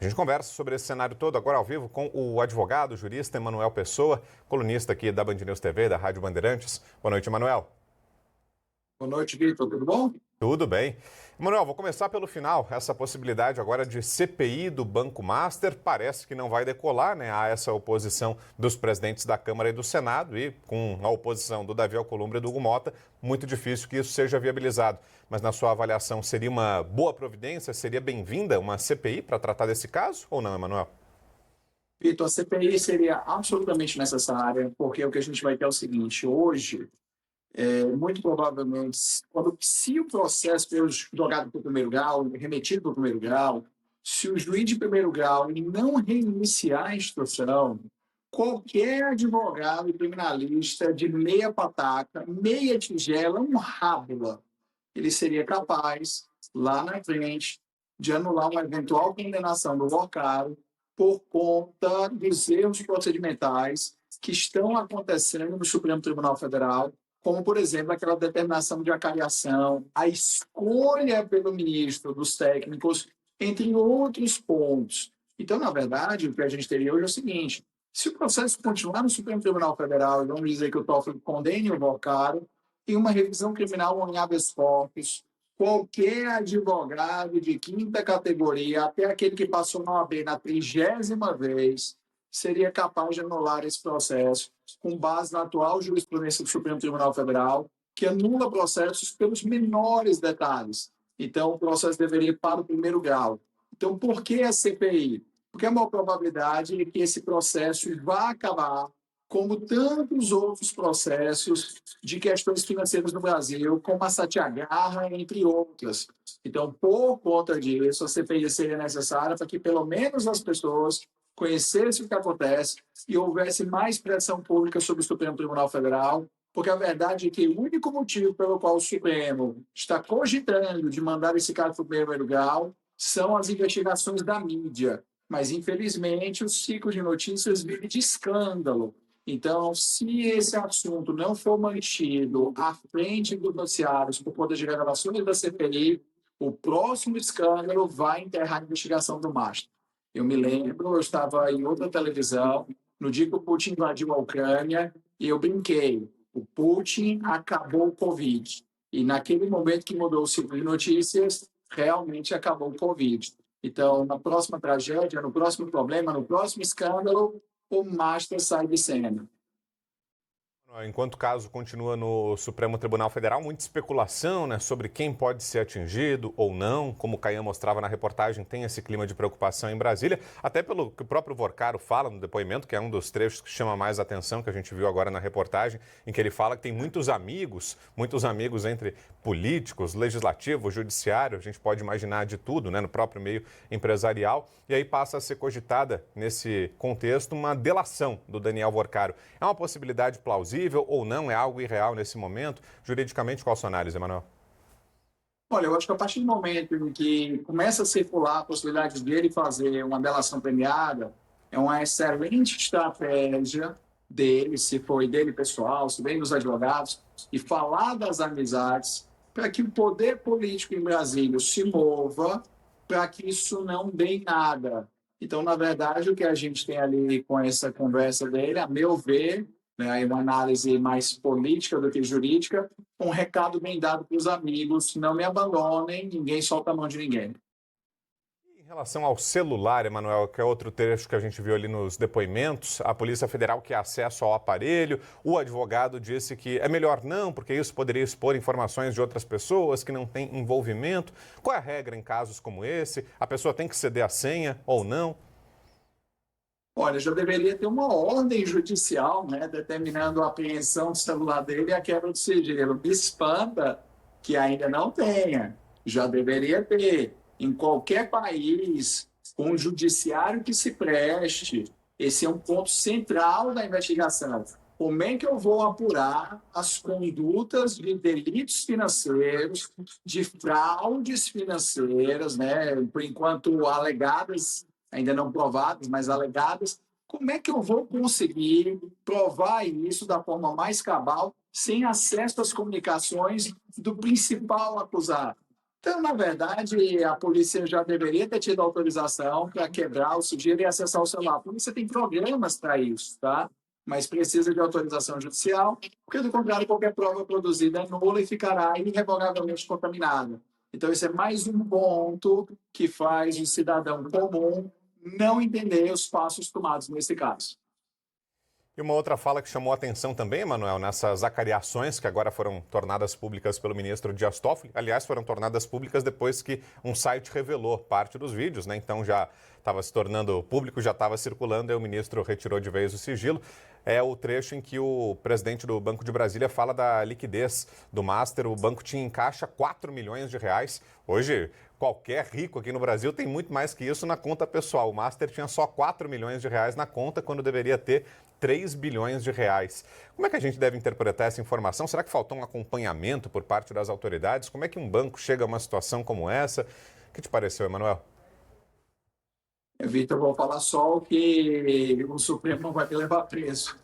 A gente conversa sobre esse cenário todo agora ao vivo com o advogado, jurista Emanuel Pessoa, colunista aqui da Band News TV, da Rádio Bandeirantes. Boa noite, Emanuel. Boa noite, Vitor. Tudo bom? Tudo bem. Emanuel, vou começar pelo final. Essa possibilidade agora de CPI do Banco Master parece que não vai decolar, né? Há essa oposição dos presidentes da Câmara e do Senado e com a oposição do Davi Alcolumbre e do Hugo Mota, muito difícil que isso seja viabilizado. Mas na sua avaliação, seria uma boa providência, seria bem-vinda uma CPI para tratar desse caso ou não, Emanuel? Vitor, a CPI seria absolutamente necessária, porque o que a gente vai ter é o seguinte: hoje, muito provavelmente, se o processo for jogado para o primeiro grau, remetido para o primeiro grau, se o juiz de primeiro grau não reiniciar a instrução, qualquer advogado criminalista de meia pataca, meia tigela, um rábula, ele seria capaz, lá na frente, de anular uma eventual condenação do Vocaro por conta dos erros procedimentais que estão acontecendo no Supremo Tribunal Federal, como, por exemplo, aquela determinação de acariação, a escolha pelo ministro dos técnicos, entre outros pontos. Então, na verdade, o que a gente teria hoje é o seguinte: se o processo continuar no Supremo Tribunal Federal, e vamos dizer que o Toffoli condene o Vocaro, em uma revisão criminal em habeas corpus, qualquer advogado de quinta categoria, até aquele que passou na OAB na 30ª vez, seria capaz de anular esse processo com base na atual jurisprudência do Supremo Tribunal Federal, que anula processos pelos menores detalhes. Então, o processo deveria ir para o primeiro grau. Então, por que a CPI? Porque a maior probabilidade é que esse processo vá acabar como tantos outros processos de questões financeiras no Brasil, como a Satyagraha, entre outras. Então, por conta disso, a CPI seria necessária para que, pelo menos, as pessoas conhecessem o que acontece e houvesse mais pressão pública sobre o Supremo Tribunal Federal, porque a verdade é que o único motivo pelo qual o Supremo está cogitando de mandar esse caso para o primeiro grau são as investigações da mídia. Mas, infelizmente, o ciclo de notícias vive de escândalo. Então, se esse assunto não for mantido à frente dos noticiários por conta de revelações da CPI, o próximo escândalo vai enterrar a investigação do Master. Eu me lembro, eu estava em outra televisão, no dia que o Putin invadiu a Ucrânia, e eu brinquei: o Putin acabou o Covid. E naquele momento que mudou o ciclo de notícias, realmente acabou o Covid. Então, na próxima tragédia, no próximo problema, no próximo escândalo, o Master sai de cena. Enquanto o caso continua no Supremo Tribunal Federal, muita especulação, né, sobre quem pode ser atingido ou não. Como o Caian mostrava na reportagem, tem esse clima de preocupação em Brasília, até pelo que o próprio Vocaro fala no depoimento, que é um dos trechos que chama mais atenção, que a gente viu agora na reportagem, em que ele fala que tem muitos amigos entre políticos, legislativo, judiciário, a gente pode imaginar de tudo, né, no próprio meio empresarial, e aí passa a ser cogitada, nesse contexto, uma delação do Daniel Vocaro. É uma possibilidade plausível ou não? É algo irreal nesse momento? Juridicamente, qual a sua análise, Emanuel? Olha, eu acho que a partir do momento em que começa a circular a possibilidade dele fazer uma delação premiada, é uma excelente estratégia dele, se foi dele pessoal, se vem dos advogados, e falar das amizades para que o poder político em Brasília se mova para que isso não dê em nada. Então, na verdade, o que a gente tem ali com essa conversa dele, a meu ver, né, uma análise mais política do que jurídica, um recado bem dado para os amigos: não me abandonem, ninguém solta a mão de ninguém. Em relação ao celular, Emanuel, que é outro trecho que a gente viu ali nos depoimentos, a Polícia Federal quer acesso ao aparelho, o advogado disse que é melhor não, porque isso poderia expor informações de outras pessoas que não têm envolvimento. Qual é a regra em casos como esse? A pessoa tem que ceder a senha ou não? Olha, já deveria ter uma ordem judicial, né, determinando a apreensão do celular dele e a quebra do sigilo. Me espanta que ainda não tenha. Já deveria ter. Em qualquer país, com um judiciário que se preste, esse é um ponto central da investigação. Como é que eu vou apurar as condutas de delitos financeiros, de fraudes financeiras, né, por enquanto alegadas, ainda não provadas, mas alegadas? Como é que eu vou conseguir provar isso da forma mais cabal, sem acesso às comunicações do principal acusado? Então, na verdade, a polícia já deveria ter tido autorização para quebrar o sigilo e acessar o celular. A polícia tem programas para isso, tá? Mas precisa de autorização judicial, porque, do contrário, qualquer prova produzida é nula e ficará irrevogavelmente contaminada. Então, esse é mais um ponto que faz o cidadão comum não entender os passos tomados nesse caso. E uma outra fala que chamou a atenção também, Emanuel, nessas acariações que agora foram tornadas públicas pelo ministro Dias Toffoli, aliás, foram tornadas públicas depois que um site revelou parte dos vídeos, né? Então já estava se tornando público, já estava circulando e o ministro retirou de vez o sigilo. É o trecho em que o presidente do Banco de Brasília fala da liquidez do Master. O banco tinha em caixa 4 milhões de reais. Hoje, qualquer rico aqui no Brasil tem muito mais que isso na conta pessoal. O Master tinha só 4 milhões de reais na conta, quando deveria ter 3 bilhões de reais. Como é que a gente deve interpretar essa informação? Será que faltou um acompanhamento por parte das autoridades? Como é que um banco chega a uma situação como essa? O que te pareceu, Emanuel? Vitor, eu vou falar só o que o Supremo não vai me levar preso.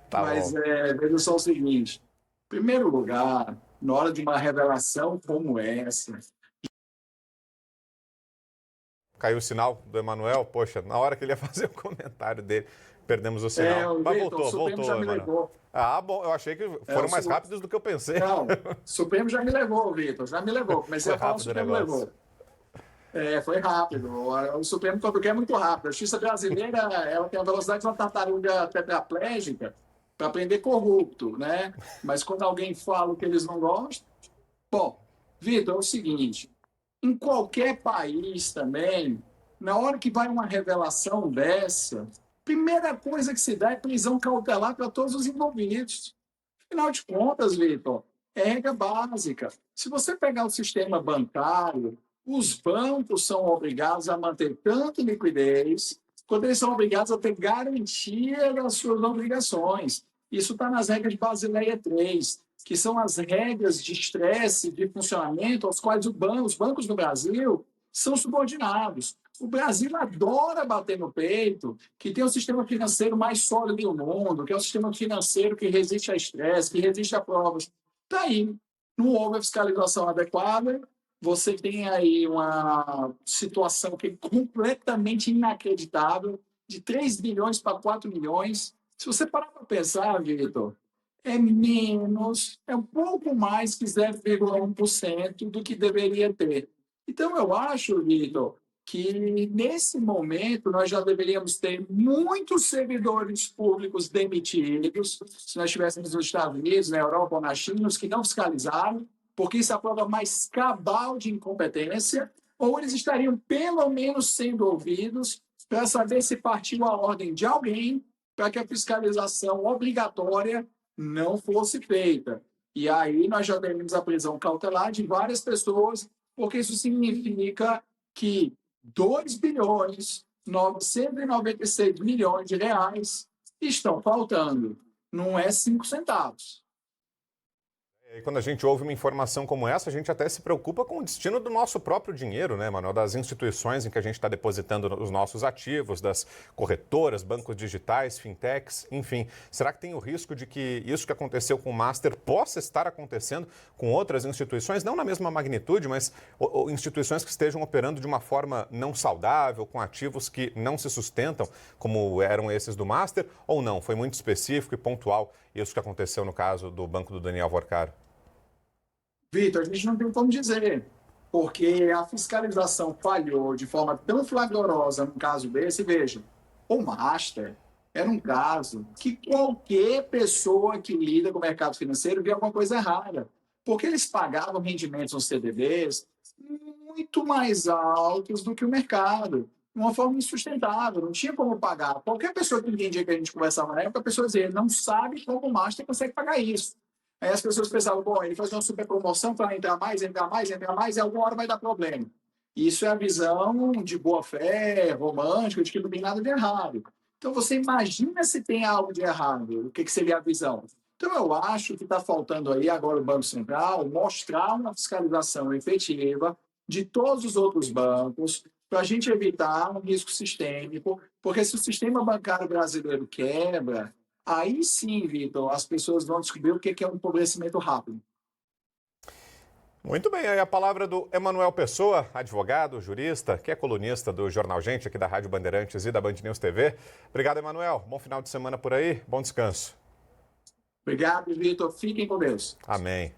Tá Mas bom. veja só o seguinte: em primeiro lugar, na hora de uma revelação como essa, Caiu o sinal do Emanuel. Poxa, na hora que ele ia fazer o comentário dele, perdemos o sinal. Mas Vitor, o Supremo já me Emanuel. levou. Ah, bom, eu achei que foram mais Su- rápidos do que eu pensei. Não, o Supremo já me levou, Vitor, já me levou. Comecei Foi a falar, o rápido o Supremo negócio. levou. Foi rápido. O Supremo, quando quer, é muito rápido. A justiça brasileira, ela tem a velocidade de uma tartaruga tetraplégica para prender corrupto, né? Mas quando alguém fala o que eles não gostam... Bom, Vitor, é o seguinte, em qualquer país também, na hora que vai uma revelação dessa, primeira coisa que se dá é prisão cautelar para todos os envolvidos. Afinal de contas, Vitor, é regra básica. Se você pegar o sistema bancário, os bancos são obrigados a manter tanto liquidez, quanto eles são obrigados a ter garantia das suas obrigações. Isso está nas regras de Basileia III, que são as regras de estresse, de funcionamento, aos quais os bancos no Brasil são subordinados. O Brasil adora bater no peito que tem o sistema financeiro mais sólido do mundo, que é um sistema financeiro que resiste a estresse, que resiste a provas. Está aí. Não houve a fiscalização adequada, você tem aí uma situação que é completamente inacreditável, de 3 bilhões para 4 milhões. Se você parar para pensar, Vitor, é menos, é um pouco mais que 0,1% do que deveria ter. Então, eu acho, Vitor, que nesse momento nós já deveríamos ter muitos servidores públicos demitidos, se nós estivéssemos nos Estados Unidos, na Europa ou na China, os que não fiscalizaram, porque isso é a prova mais cabal de incompetência, ou eles estariam pelo menos sendo ouvidos para saber se partiu a ordem de alguém para que a fiscalização obrigatória não fosse feita. E aí nós já teríamos a prisão cautelar de várias pessoas, porque isso significa que 2 bilhões 996 milhões de reais estão faltando. Não é 5 centavos. E quando a gente ouve uma informação como essa, a gente até se preocupa com o destino do nosso próprio dinheiro, né, Manuel? Das instituições em que a gente está depositando os nossos ativos, das corretoras, bancos digitais, fintechs, enfim. Será que tem o risco de que isso que aconteceu com o Master possa estar acontecendo com outras instituições? Não na mesma magnitude, mas instituições que estejam operando de uma forma não saudável, com ativos que não se sustentam, como eram esses do Master, ou não? Foi muito específico e pontual isso que aconteceu no caso do banco do Daniel Vorcaro? Vitor, a gente não tem como dizer, porque a fiscalização falhou de forma tão flagrosa no caso desse. Veja, o Master era um caso que qualquer pessoa que lida com o mercado financeiro vê alguma coisa errada, porque eles pagavam rendimentos nos CDBs muito mais altos do que o mercado, de uma forma insustentável, não tinha como pagar. Qualquer pessoa que entendia que a gente conversava na época, a pessoa dizia, não sabe como o Master consegue pagar isso. Aí as pessoas pensavam, bom, ele faz uma super promoção para entrar mais, e alguma hora vai dar problema. Isso é a visão de boa fé, romântica, de que não tem nada de errado. Então, você imagina se tem algo de errado, o que seria a visão? Então, eu acho que está faltando aí agora o Banco Central mostrar uma fiscalização efetiva de todos os outros bancos para a gente evitar um risco sistêmico, porque se o sistema bancário brasileiro quebra, aí sim, Vitor, as pessoas vão descobrir o que é um empobrecimento rápido. Muito bem, aí a palavra do Emanuel Pessoa, advogado, jurista, que é colunista do Jornal Gente, aqui da Rádio Bandeirantes e da Band News TV. Obrigado, Emanuel. Bom final de semana por aí, bom descanso. Obrigado, Vitor. Fiquem com Deus. Amém.